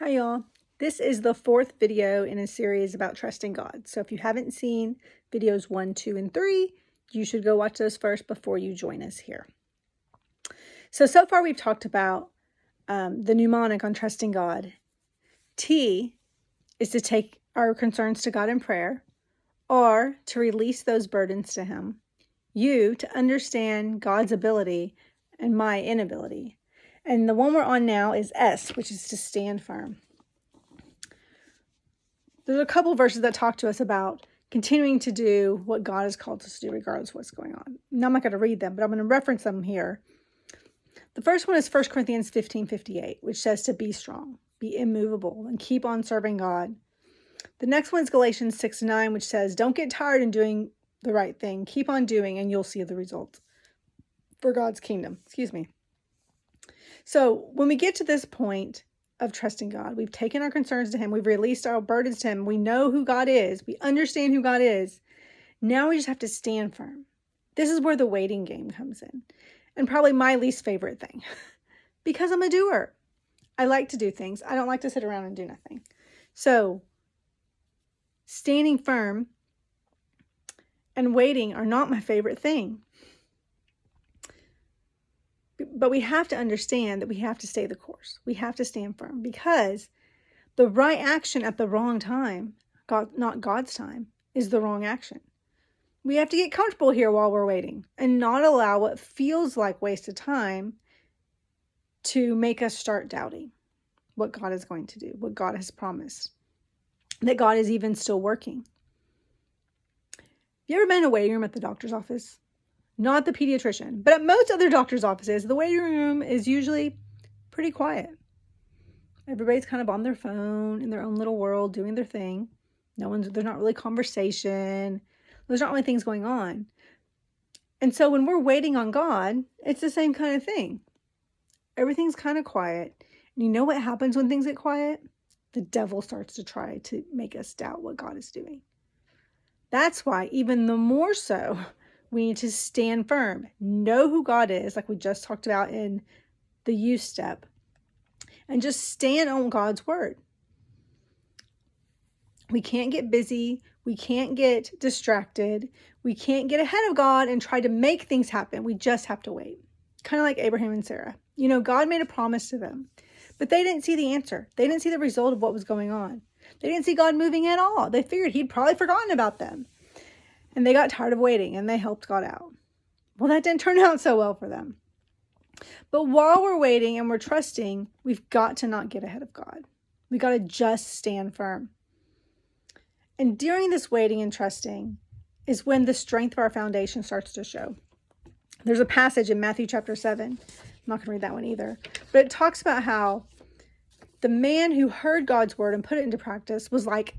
Hi y'all. This is the fourth video in a series about trusting God. So if you haven't seen videos 1, 2, and 3, you should go watch those first before you join us here. So far we've talked about the mnemonic on trusting God. T is to take our concerns to God in prayer. R, to release those burdens to Him. U, to understand God's ability and my inability. And the one we're on now is S, which is to stand firm. There's a couple verses that talk to us about continuing to do what God has called us to do regardless of what's going on. Now, I'm not going to read them, but I'm going to reference them here. The first one is 1 Corinthians 15:58, which says to be strong, be immovable, and keep on serving God. The next one is Galatians 6:9, which says, don't get tired in doing the right thing. Keep on doing, and you'll see the results for God's kingdom. So when we get to this point of trusting God, we've taken our concerns to Him, we've released our burdens to Him, we know who God is, we understand who God is. Now we just have to stand firm. This is where the waiting game comes in, and probably my least favorite thing, because I'm a doer. I like to do things. I don't like to sit around and do nothing. So standing firm and waiting are not my favorite thing. But we have to understand that we have to stay the course. We have to stand firm, because the right action at the wrong time, not God's time, is the wrong action. We have to get comfortable here while we're waiting and not allow what feels like wasted time to make us start doubting what God is going to do, what God has promised, that God is even still working. Have you ever been in a waiting room at the doctor's office? Not the pediatrician, but at most other doctor's offices, the waiting room is usually pretty quiet. Everybody's kind of on their phone in their own little world doing their thing. There's not really conversation. There's not really things going on. And so when we're waiting on God, it's the same kind of thing. Everything's kind of quiet. And you know what happens when things get quiet? The devil starts to try to make us doubt what God is doing. That's why even the more so, we need to stand firm, know who God is, like we just talked about in the you step, and just stand on God's word. We can't get busy. We can't get distracted. We can't get ahead of God and try to make things happen. We just have to wait. Kind of like Abraham and Sarah. God made a promise to them, but they didn't see the answer. They didn't see the result of what was going on. They didn't see God moving at all. They figured He'd probably forgotten about them. And they got tired of waiting, and they helped God out. Well, that didn't turn out so well for them. But while we're waiting and we're trusting, we've got to not get ahead of God. We got to just stand firm. And during this waiting and trusting is when the strength of our foundation starts to show. There's a passage in Matthew chapter 7. I'm not going to read that one either. But it talks about how the man who heard God's word and put it into practice was like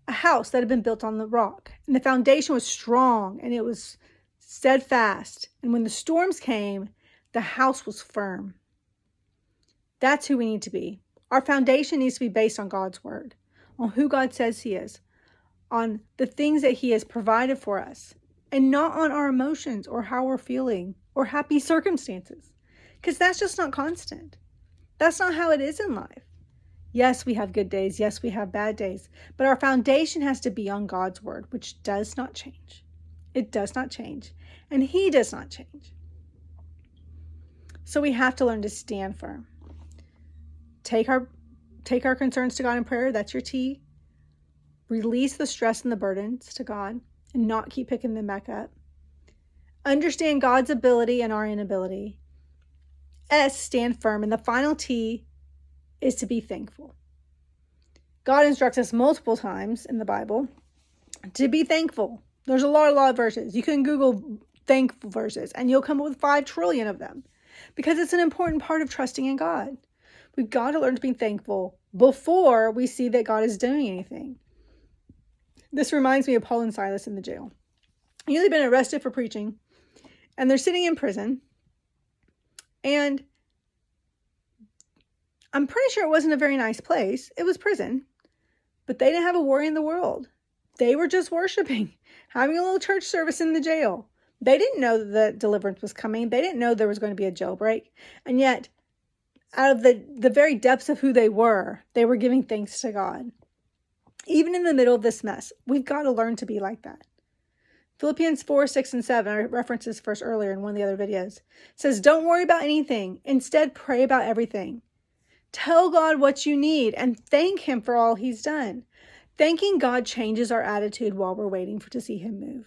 a house that had been built on the rock. And the foundation was strong and it was steadfast. And when the storms came, the house was firm. That's who we need to be. Our foundation needs to be based on God's word, on who God says He is, on the things that He has provided for us, and not on our emotions or how we're feeling or happy circumstances, because that's just not constant. That's not how it is in life. Yes, we have good days. Yes, we have bad days. But our foundation has to be on God's word, which does not change. It does not change. And He does not change. So we have to learn to stand firm. Take our concerns to God in prayer. That's your T. Release the stress and the burdens to God and not keep picking them back up. Understand God's ability and our inability. S, stand firm. And the final T is to be thankful. God instructs us multiple times in the Bible to be thankful. There's a lot of verses. You can Google thankful verses and you'll come up with 5 trillion of them, because it's an important part of trusting in God. We've got to learn to be thankful before we see that God is doing anything. This reminds me of Paul and Silas in the jail. They've been arrested for preaching and they're sitting in prison, and I'm pretty sure it wasn't a very nice place. It was prison, but they didn't have a worry in the world. They were just worshiping, having a little church service in the jail. They didn't know that deliverance was coming. They didn't know there was going to be a jailbreak. And yet, Out of the very depths of who they were giving thanks to God. Even in the middle of this mess, we've got to learn to be like that. Philippians 4, 6, and 7, I referenced this verse earlier in one of the other videos, says, don't worry about anything. Instead, pray about everything. Tell God what you need and thank him for all he's done. Thanking God changes our attitude while we're waiting to see him move.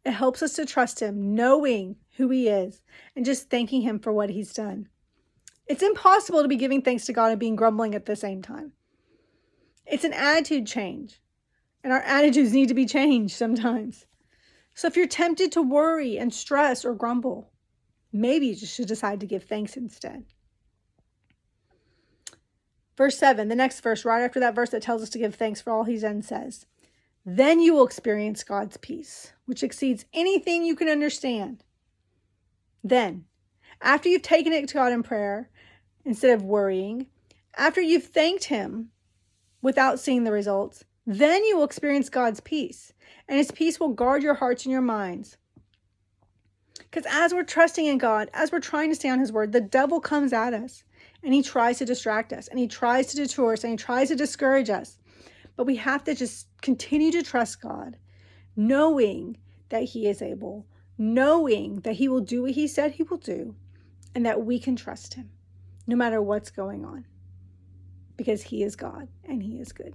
It helps us to trust him, knowing who he is, and just thanking him for what he's done. It's impossible to be giving thanks to God and being grumbling at the same time. It's an attitude change, and our attitudes need to be changed sometimes. So if you're tempted to worry and stress or grumble, maybe you just should decide to give thanks instead. Verse 7, the next verse, right after that verse that tells us to give thanks for all he's done, says, then you will experience God's peace, which exceeds anything you can understand. Then, after you've taken it to God in prayer, instead of worrying, after you've thanked him without seeing the results, then you will experience God's peace, and his peace will guard your hearts and your minds. Because as we're trusting in God, as we're trying to stay on his word, the devil comes at us, and he tries to distract us, and he tries to detour us, and he tries to discourage us. But we have to just continue to trust God, knowing that he is able, knowing that he will do what he said he will do, and that we can trust him no matter what's going on, because he is God and he is good.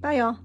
Bye, y'all.